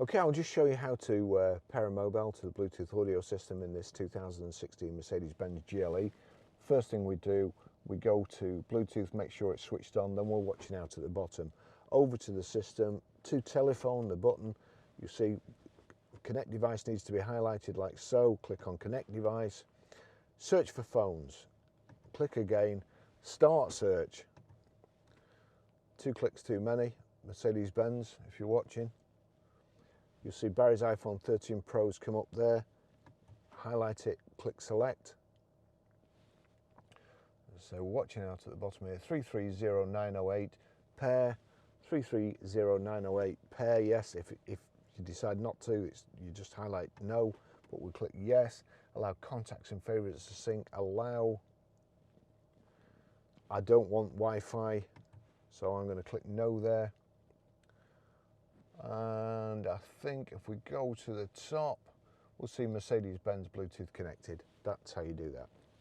Okay, I'll just show you how to pair a mobile to the Bluetooth audio system in this 2016 Mercedes Benz GLE. First thing we do, we go to Bluetooth, make sure it's switched on, then we're watching out at the bottom. Over to the system, to telephone, the button, you see connect device needs to be highlighted like so. Click on connect device, search for phones, click again, start search. 2 clicks too many, Mercedes Benz if you're watching. You'll see Barry's iPhone 13 Pros come up there. Highlight it, click select. So watching out at the bottom here, 330908 pair, 330908 pair, yes. If you decide not to, you just highlight no, but we'll click yes. Allow contacts and favorites to sync, allow. I don't want Wi-Fi, so I'm going to click no there. And I think if we go to the top, we'll see Mercedes Benz Bluetooth connected. That's how you do that.